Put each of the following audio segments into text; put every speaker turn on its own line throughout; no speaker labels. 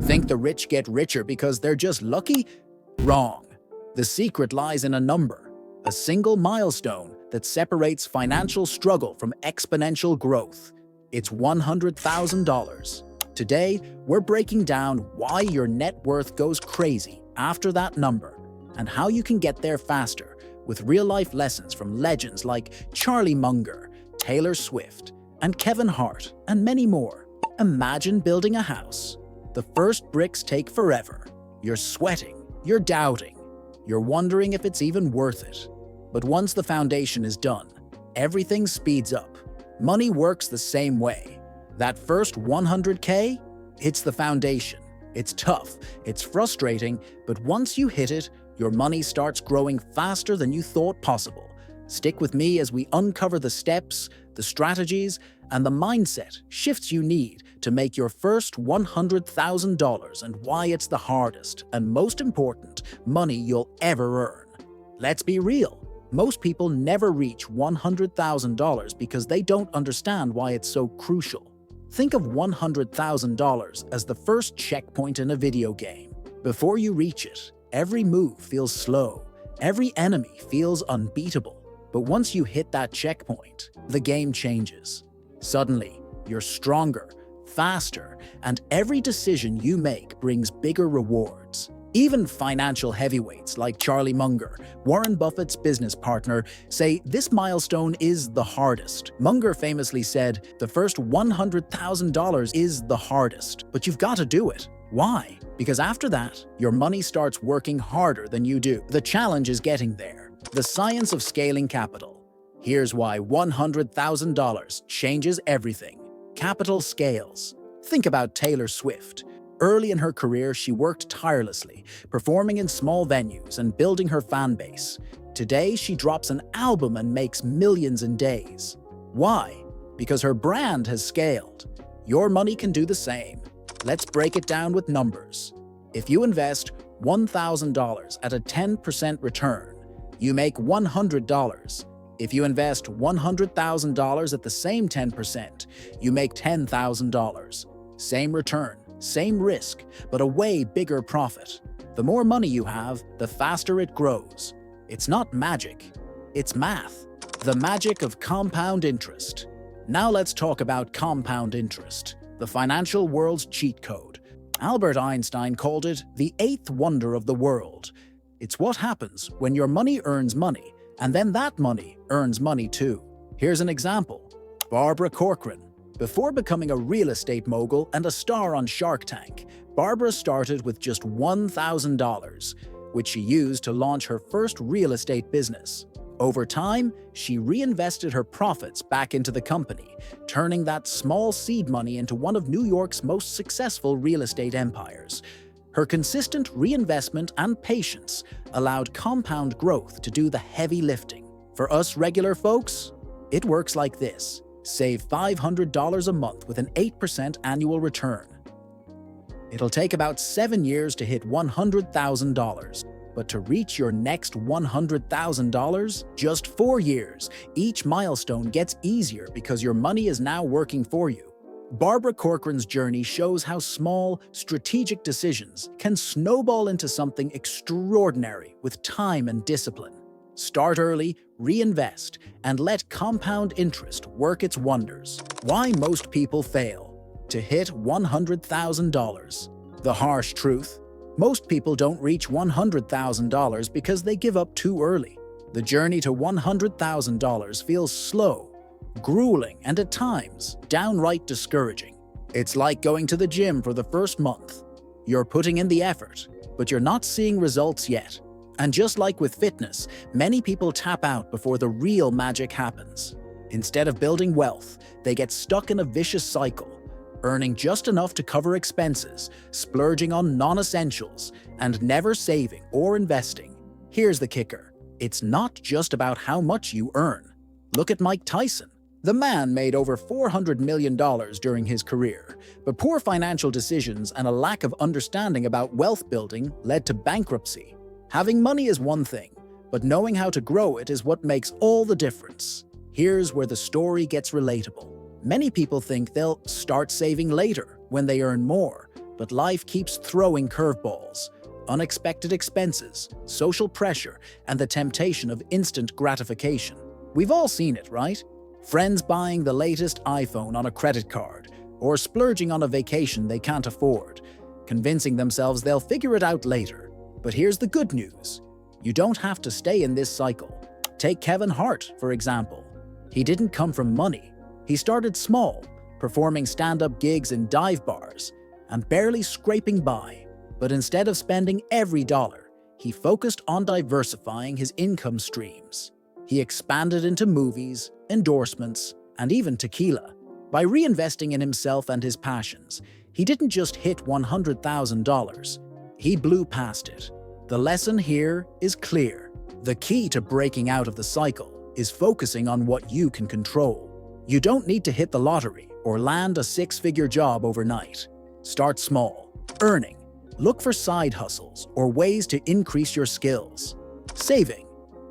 Think the rich get richer because they're just lucky? Wrong. The secret lies in a number, a single milestone that separates financial struggle from exponential growth. It's $100,000. Today, we're breaking down why your net worth goes crazy after that number and how you can get there faster with real-life lessons from legends like Charlie Munger, Taylor Swift, and Kevin Hart, and many more. Imagine building a house. The first bricks take forever. You're sweating, you're doubting, you're wondering if it's even worth it. But once the foundation is done, everything speeds up. Money works the same way. That first 100K, it's the foundation. It's tough, it's frustrating, but once you hit it, your money starts growing faster than you thought possible. Stick with me as we uncover the steps, the strategies, and the mindset shifts you need to make your first $100,000 and why it's the hardest and most important money you'll ever earn. Let's be real. Most people never reach $100,000 because they don't understand why it's so crucial. Think of $100,000 as the first checkpoint in a video game. Before you reach it, every move feels slow, every enemy feels unbeatable. But once you hit that checkpoint, the game changes. Suddenly, you're stronger, faster, and every decision you make brings bigger rewards. Even financial heavyweights like Charlie Munger, Warren Buffett's business partner, say this milestone is the hardest. Munger famously said, "The first $100,000 is the hardest, but you've got to do it." Why? Because after that, your money starts working harder than you do. The challenge is getting there. The science of scaling capital. Here's why $100,000 changes everything. Capital scales. Think about Taylor Swift. Early in her career, she worked tirelessly, performing in small venues and building her fan base. Today, she drops an album and makes millions in days. Why? Because her brand has scaled. Your money can do the same. Let's break it down with numbers. If you invest $1,000 at a 10% return, you make $100. If you invest $100,000 at the same 10%, you make $10,000. Same return, same risk, but a way bigger profit. The more money you have, the faster it grows. It's not magic, it's math. The magic of compound interest. Now let's talk about compound interest, the financial world's cheat code. Albert Einstein called it the eighth wonder of the world. It's what happens when your money earns money, and then that money earns money too. Here's an example. Barbara Corcoran. Before becoming a real estate mogul and a star on Shark Tank, Barbara started with just $1,000, which she used to launch her first real estate business. Over time, she reinvested her profits back into the company, turning that small seed money into one of New York's most successful real estate empires. Her consistent reinvestment and patience allowed compound growth to do the heavy lifting. For us regular folks, it works like this. Save $500 a month with an 8% annual return. It'll take about 7 years to hit $100,000. But to reach your next $100,000, just 4 years. Each milestone gets easier because your money is now working for you. Barbara Corcoran's journey shows how small, strategic decisions can snowball into something extraordinary with time and discipline. Start early, reinvest, and let compound interest work its wonders. Why most people fail to hit $100,000. The harsh truth: most people don't reach $100,000 because they give up too early. The journey to $100,000 feels slow, grueling, and at times downright discouraging. It's like going to the gym for the first month. You're putting in the effort, but you're not seeing results yet. And just like with fitness, many people tap out before the real magic happens. Instead of building wealth, they get stuck in a vicious cycle, earning just enough to cover expenses, splurging on non-essentials, and never saving or investing. Here's the kicker: it's not just about how much you earn. Look at Mike Tyson. The man made over $400 million during his career, but poor financial decisions and a lack of understanding about wealth building led to bankruptcy. Having money is one thing, but knowing how to grow it is what makes all the difference. Here's where the story gets relatable. Many people think they'll start saving later, when they earn more. But life keeps throwing curveballs, unexpected expenses, social pressure, and the temptation of instant gratification. We've all seen it, right? Friends buying the latest iPhone on a credit card, or splurging on a vacation they can't afford, convincing themselves they'll figure it out later. But here's the good news. You don't have to stay in this cycle. Take Kevin Hart, for example. He didn't come from money. He started small, performing stand-up gigs in dive bars, and barely scraping by. But instead of spending every dollar, he focused on diversifying his income streams. He expanded into movies, endorsements, and even tequila. By reinvesting in himself and his passions, he didn't just hit $100,000. He blew past it. The lesson here is clear. The key to breaking out of the cycle is focusing on what you can control. You don't need to hit the lottery or land a six-figure job overnight. Start small, earning. Look for side hustles or ways to increase your skills. Saving.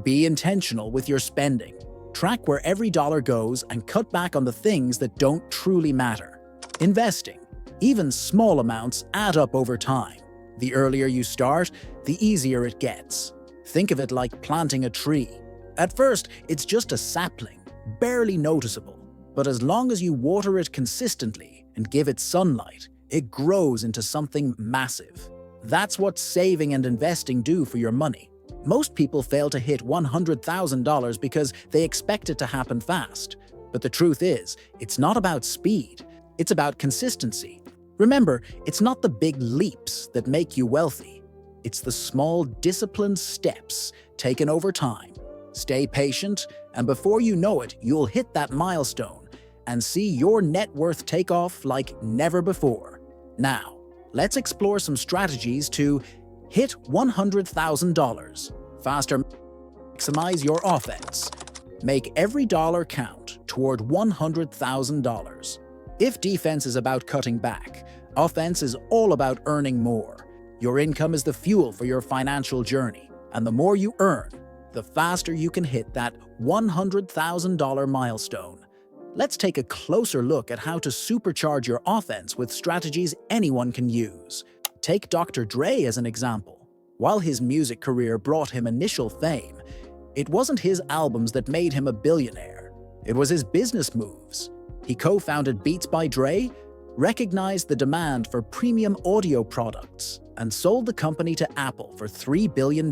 Be intentional with your spending. Track where every dollar goes and cut back on the things that don't truly matter. Investing. Even small amounts add up over time. The earlier you start, the easier it gets. Think of it like planting a tree. At first, it's just a sapling, barely noticeable. But as long as you water it consistently and give it sunlight, it grows into something massive. That's what saving and investing do for your money. Most people fail to hit $100,000 because they expect it to happen fast. But the truth is, it's not about speed, it's about consistency. Remember, it's not the big leaps that make you wealthy. It's the small, disciplined steps taken over time. Stay patient, and before you know it, you'll hit that milestone and see your net worth take off like never before. Now, let's explore some strategies to hit $100,000. Faster, maximize your offense. Make every dollar count toward $100,000. If defense is about cutting back, offense is all about earning more. Your income is the fuel for your financial journey, and the more you earn, the faster you can hit that $100,000 milestone. Let's take a closer look at how to supercharge your offense with strategies anyone can use. Take Dr. Dre as an example. While his music career brought him initial fame, it wasn't his albums that made him a billionaire. It was his business moves. He co-founded Beats by Dre, recognized the demand for premium audio products, and sold the company to Apple for $3 billion.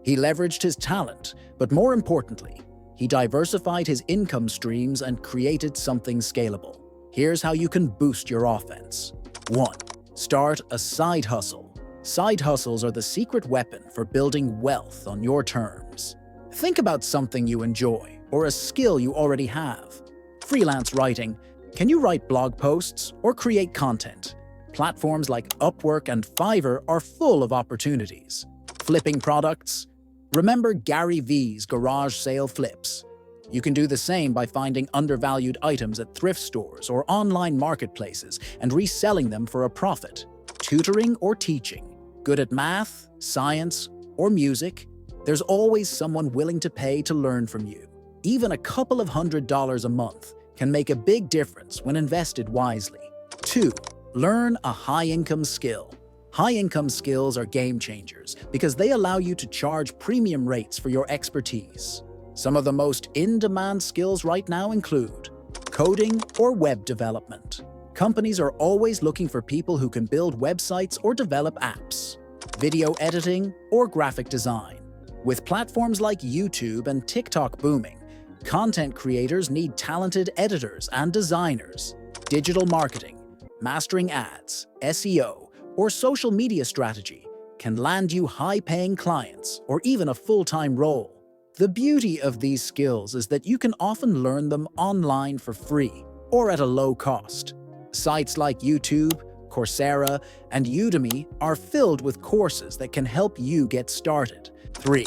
He leveraged his talent, but more importantly, he diversified his income streams and created something scalable. Here's how you can boost your offense. 1. Start a side hustle. Side hustles are the secret weapon for building wealth on your terms. Think about something you enjoy or a skill you already have. Freelance writing. Can you write blog posts or create content? Platforms like Upwork and Fiverr are full of opportunities. Flipping products. Remember Gary V's garage sale flips? You can do the same by finding undervalued items at thrift stores or online marketplaces and reselling them for a profit. Tutoring or teaching. Good at math, science, or music? There's always someone willing to pay to learn from you. Even a couple of $100s a month can make a big difference when invested wisely. 2. Learn a high-income skill. High-income skills are game changers because they allow you to charge premium rates for your expertise. Some of the most in-demand skills right now include coding or web development. Companies are always looking for people who can build websites or develop apps. Video editing or graphic design. With platforms like YouTube and TikTok booming, content creators need talented editors and designers. Digital marketing, mastering ads, SEO, or social media strategy can land you high-paying clients or even a full-time role. The beauty of these skills is that you can often learn them online for free or at a low cost. Sites like YouTube, Coursera, and Udemy are filled with courses that can help you get started. 3.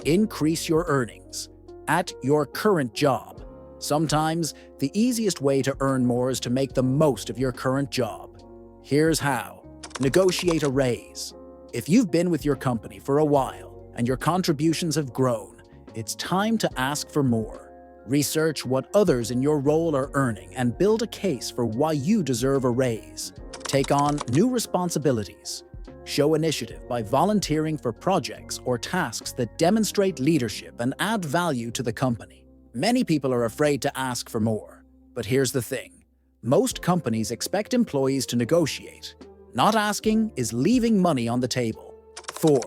Increase your earnings. At your current job. Sometimes, the easiest way to earn more is to make the most of your current job. Here's how. Negotiate a raise. If you've been with your company for a while and your contributions have grown, it's time to ask for more. Research what others in your role are earning and build a case for why you deserve a raise. Take on new responsibilities. Show initiative by volunteering for projects or tasks that demonstrate leadership and add value to the company. Many people are afraid to ask for more, but here's the thing. Most companies expect employees to negotiate. Not asking is leaving money on the table. 4.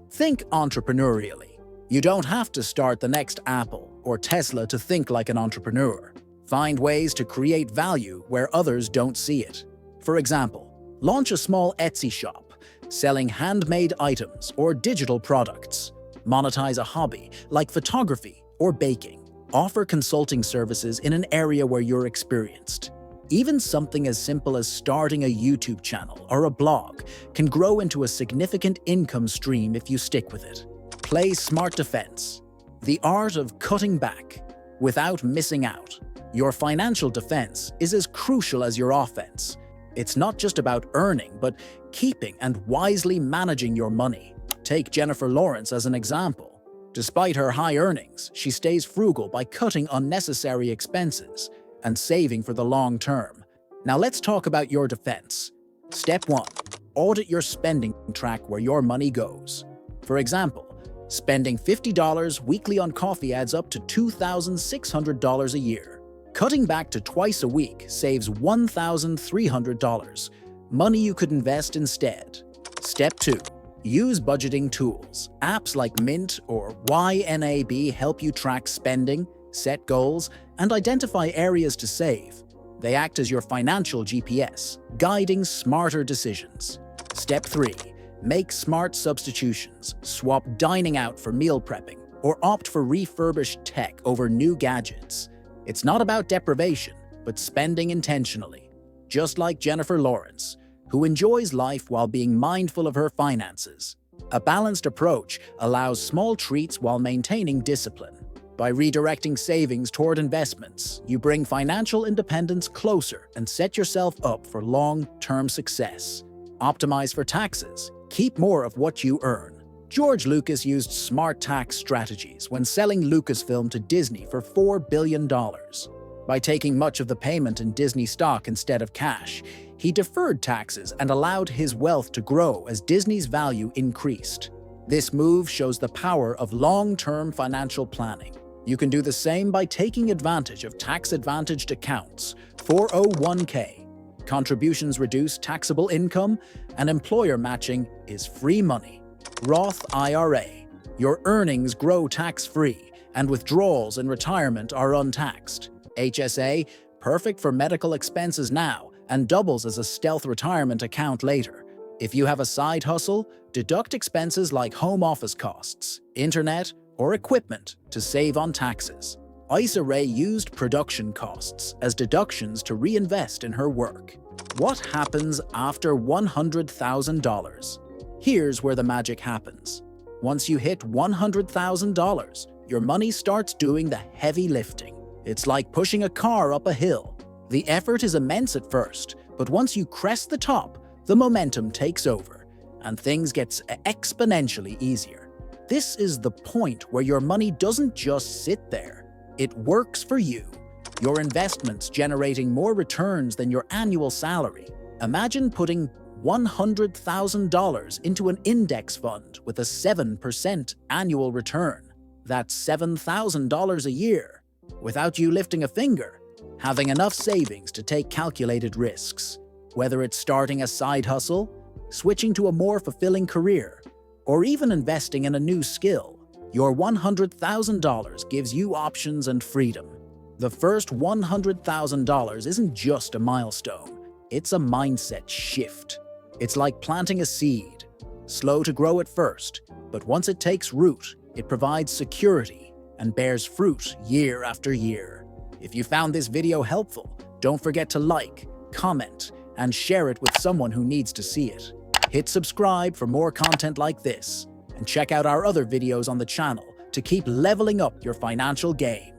Think entrepreneurially. You don't have to start the next Apple or Tesla to think like an entrepreneur. Find ways to create value where others don't see it. For example, launch a small Etsy shop, selling handmade items or digital products. Monetize a hobby like photography or baking. Offer consulting services in an area where you're experienced. Even something as simple as starting a YouTube channel or a blog can grow into a significant income stream if you stick with it. Play smart defense. The art of cutting back without missing out. Your financial defense is as crucial as your offense. It's not just about earning, but keeping and wisely managing your money. Take Jennifer Lawrence as an example. Despite her high earnings, she stays frugal by cutting unnecessary expenses and saving for the long term. Now let's talk about your defense. Step 1. Audit your spending track where your money goes. For example, spending $50 weekly on coffee adds up to $2,600 a year. Cutting back to twice a week saves $1,300, money you could invest instead. Step 2. Use budgeting tools. Apps like Mint or YNAB help you track spending, set goals, and identify areas to save. They act as your financial GPS, guiding smarter decisions. Step 3. Make smart substitutions. Swap dining out for meal prepping, or opt for refurbished tech over new gadgets. It's not about deprivation, but spending intentionally. Just like Jennifer Lawrence, who enjoys life while being mindful of her finances. A balanced approach allows small treats while maintaining discipline. By redirecting savings toward investments, you bring financial independence closer and set yourself up for long-term success. Optimize for taxes. Keep more of what you earn. George Lucas used smart tax strategies when selling Lucasfilm to Disney for $4 billion. By taking much of the payment in Disney stock instead of cash, he deferred taxes and allowed his wealth to grow as Disney's value increased. This move shows the power of long-term financial planning. You can do the same by taking advantage of tax-advantaged accounts, 401k. Contributions reduce taxable income, and employer matching is free money. Roth IRA. Your earnings grow tax-free, and withdrawals in retirement are untaxed. HSA, perfect for medical expenses now, and doubles as a stealth retirement account later. If you have a side hustle, deduct expenses like home office costs, internet, or equipment to save on taxes. Issa Rae used production costs as deductions to reinvest in her work. What happens after $100,000? Here's where the magic happens. Once you hit $100,000, your money starts doing the heavy lifting. It's like pushing a car up a hill. The effort is immense at first, but once you crest the top, the momentum takes over, and things get exponentially easier. This is the point where your money doesn't just sit there. It works for you. Your investments generating more returns than your annual salary. Imagine putting $100,000 into an index fund with a 7% annual return. That's $7,000 a year, without you lifting a finger. Having enough savings to take calculated risks. Whether it's starting a side hustle, switching to a more fulfilling career, or even investing in a new skill, your $100,000 gives you options and freedom. The first $100,000 isn't just a milestone, it's a mindset shift. It's like planting a seed, slow to grow at first, but once it takes root, it provides security and bears fruit year after year. If you found this video helpful, don't forget to like, comment, and share it with someone who needs to see it. Hit subscribe for more content like this, and check out our other videos on the channel to keep leveling up your financial game.